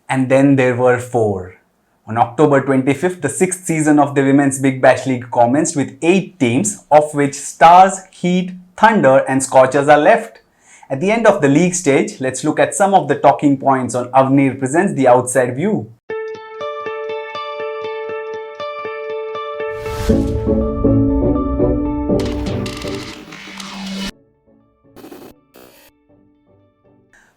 And then there were four. On October 25th, the sixth season of the Women's Big Bash League commenced with 8 teams, of which Stars, Heat, Thunder and Scorchers are left. At the end of the league stage, let's look at some of the talking points on Avnir Presents The Outside View.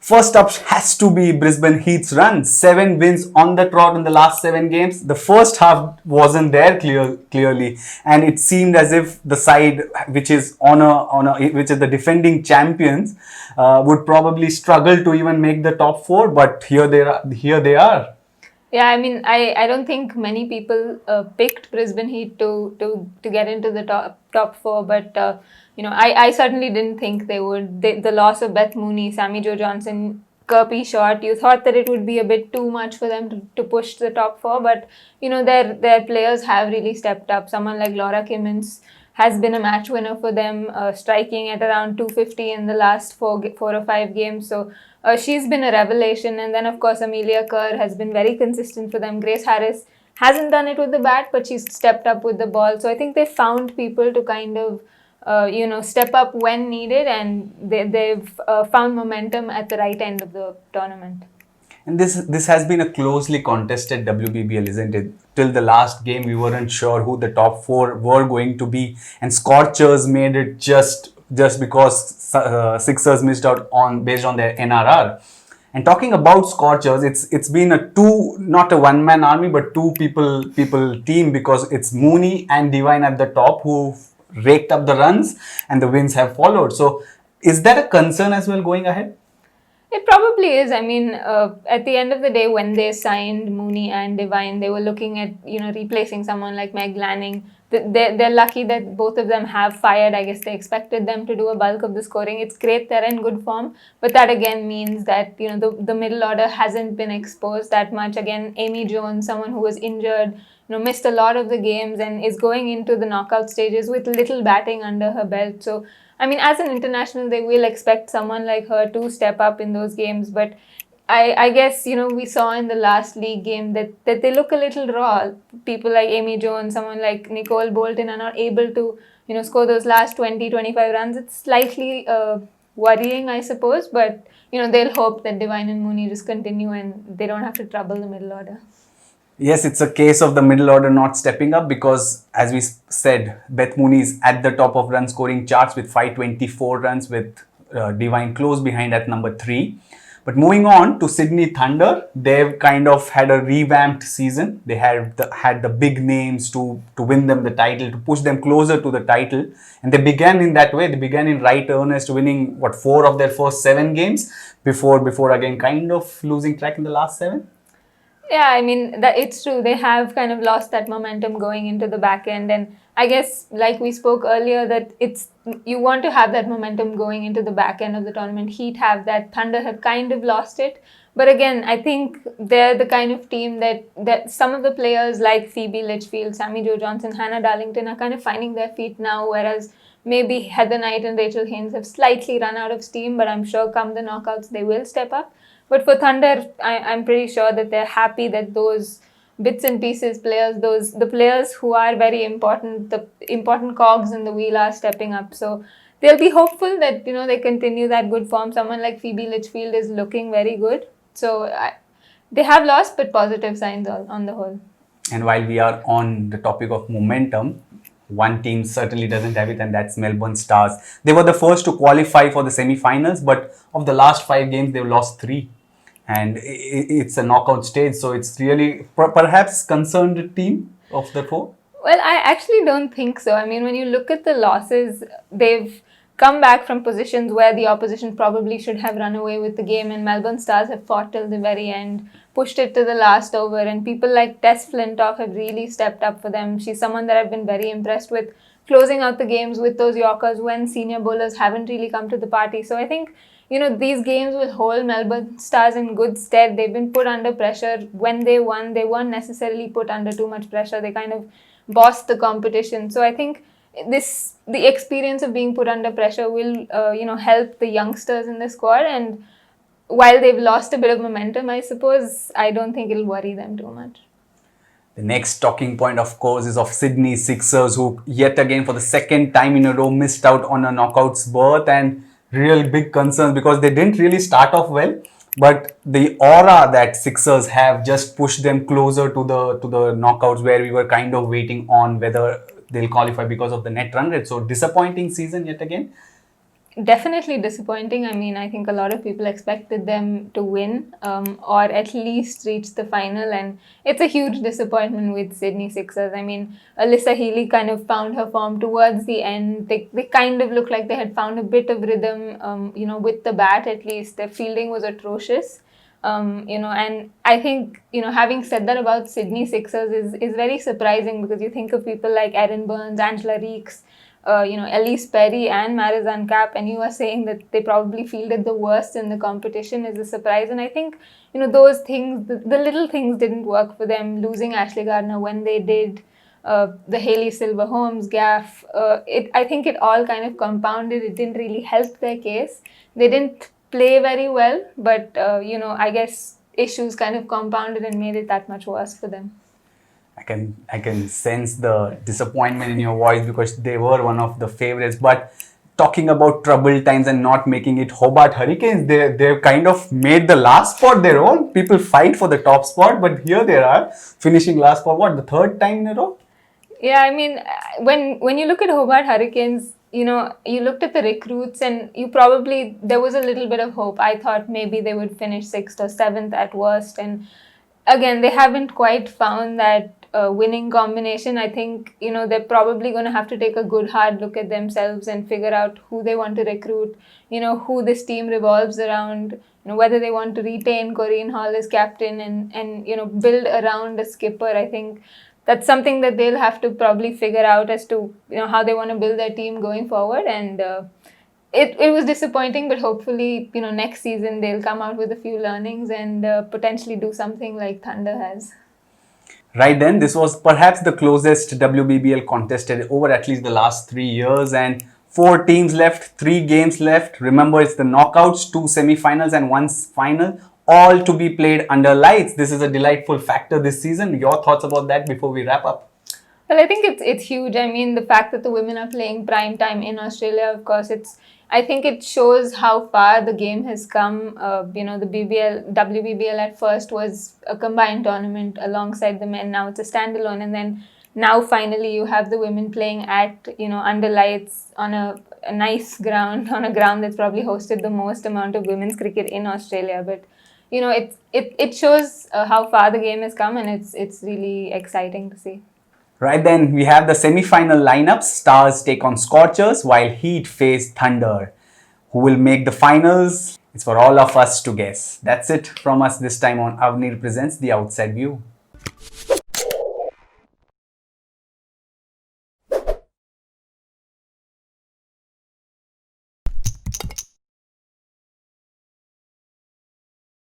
First up has to be Brisbane Heat's run. 7 wins on the trot in the last 7 games. The first half wasn't there clearly, and it seemed as if the side, which is which is the defending champions, would probably struggle to even make the top 4. But here they are. Yeah, I mean, I don't think many people picked Brisbane Heat to get into the top 4, but I certainly didn't think they would. The loss of Beth Mooney, Sammy Jo Johnson, Kirby Short, you thought that it would be a bit too much for them to push the top 4, but their players have really stepped up. Someone like Laura Kimmins has been a match winner for them, striking at around 250 in the last 4 or 5 games. So she's been a revelation. And then, of course, Amelia Kerr has been very consistent for them. Grace Harris hasn't done it with the bat, but she's stepped up with the ball. So I think they found people to kind of, step up when needed, and they've found momentum at the right end of the tournament. And this has been a closely contested WBBL, isn't it? Till the last game, we weren't sure who the top 4 were going to be, and Scorchers made it just because Sixers missed out based on their NRR. And talking about Scorchers, it's been not a one-man army, but 2 people team, because it's Mooney and Divine at the top who raked up the runs, and the wins have followed. So, is that a concern as well going ahead? It probably is. I mean, at the end of the day, when they signed Mooney and Divine, they were looking at, replacing someone like Meg Lanning. They're lucky that both of them have fired. I guess they expected them to do a bulk of the scoring. It's great they're in good form, but that again means that, the middle order hasn't been exposed that much. Again, Amy Jones, someone who was injured, missed a lot of the games and is going into the knockout stages with little batting under her belt. So, I mean, as an international, they will expect someone like her to step up in those games. But I guess, we saw in the last league game that they look a little raw. People like Amy Jones, someone like Nicole Bolton are not able to, score those last 20, 25 runs. It's slightly worrying, I suppose. But, they'll hope that Divine and Mooney just continue and they don't have to trouble the middle order. Yes, it's a case of the middle order not stepping up, because, as we said, Beth Mooney is at the top of run scoring charts with 524 runs, with Divine close behind at number 3. But moving on to Sydney Thunder, they've kind of had a revamped season. They had the big names to win them the title, to push them closer to the title. And they began in that way. They began in right earnest, winning 4 of their first 7 games before again kind of losing track in the last 7. Yeah, I mean, it's true. They have kind of lost that momentum going into the back end. And I guess, like we spoke earlier, that you want to have that momentum going into the back end of the tournament. Heat have that. Thunder have kind of lost it. But again, I think they're the kind of team that some of the players like Phoebe Litchfield, Sammy Jo Johnson, Hannah Darlington are kind of finding their feet now, whereas maybe Heather Knight and Rachel Haynes have slightly run out of steam, but I'm sure come the knockouts, they will step up. But for Thunder, I'm pretty sure that they're happy that those bits and pieces players, the players who are very important, the important cogs in the wheel are stepping up. So they'll be hopeful that, they continue that good form. Someone like Phoebe Litchfield is looking very good. So they have lost, but positive signs on the whole. And while we are on the topic of momentum, one team certainly doesn't have it, and that's Melbourne Stars. They were the first to qualify for the semi-finals, but of the last 5 games, they've lost 3. And it's a knockout stage, so it's really perhaps concerned team of the 4? Well, I actually don't think so. I mean, when you look at the losses, they've come back from positions where the opposition probably should have run away with the game, and Melbourne Stars have fought till the very end, pushed it to the last over, and people like Tess Flintoff have really stepped up for them. She's someone that I've been very impressed with, closing out the games with those Yorkers when senior bowlers haven't really come to the party. So I think, these games will hold Melbourne Stars in good stead. They've been put under pressure. When they won, they weren't necessarily put under too much pressure. They kind of bossed the competition. So I think the experience of being put under pressure will, help the youngsters in the squad. And while they've lost a bit of momentum, I suppose, I don't think it'll worry them too much. The next talking point, of course, is of Sydney Sixers, who yet again for the second time in a row missed out on a knockouts berth, and real big concerns because they didn't really start off well. But the aura that Sixers have just pushed them closer to the knockouts, where we were kind of waiting on whether they'll qualify because of the net run rate. So disappointing season yet again. Definitely disappointing. I mean, I think a lot of people expected them to win or at least reach the final, and it's a huge disappointment with Sydney Sixers. I mean, Alyssa Healy kind of found her form towards the end. They kind of looked like they had found a bit of rhythm, with the bat at least. Their fielding was atrocious. And I think, having said that about Sydney Sixers is very surprising, because you think of people like Erin Burns, Angela Reeks, Elise Perry and Marizanne Kapp, and you are saying that they probably fielded the worst in the competition is a surprise. And I think, those things, the little things didn't work for them. Losing Ashley Gardner when they did, the Hayley Silver Holmes gaff, I think it all kind of compounded. It didn't really help their case. They didn't play very well, but, I guess issues kind of compounded and made it that much worse for them. I can sense the disappointment in your voice because they were one of the favorites. But talking about troubled times and not making it, Hobart Hurricanes, they've kind of made the last spot their own. People fight for the top spot, but here they are finishing last for the third time in a row? Yeah, I mean, when you look at Hobart Hurricanes, you looked at the recruits and there was a little bit of hope. I thought maybe they would finish 6th or 7th at worst. And again, they haven't quite found that winning combination. I think, they're probably going to have to take a good hard look at themselves and figure out who they want to recruit, who this team revolves around, whether they want to retain Corinne Hall as captain and build around a skipper. I think that's something that they'll have to probably figure out as to, how they want to build their team going forward. And it was disappointing, but hopefully, next season they'll come out with a few learnings and potentially do something like Thunder has. Right then, this was perhaps the closest WBBL contested over at least the last 3 years, and 4 teams left, 3 games left. Remember, it's the knockouts, 2 semi-finals and 1 final, all to be played under lights. This is a delightful factor this season. Your thoughts about that before we wrap up? Well, I think it's huge. I mean, the fact that the women are playing prime time in Australia, of course, I think it shows how far the game has come. The WBBL at first was a combined tournament alongside the men. Now it's a standalone, and then now finally you have the women playing at under lights on a nice ground, on a ground that's probably hosted the most amount of women's cricket in Australia. But it shows how far the game has come, and it's really exciting to see. Right then, we have the semi-final lineups. Stars take on Scorchers while Heat face Thunder. Who will make the finals? It's for all of us to guess. That's it from us this time on Avnir Presents The Outside View.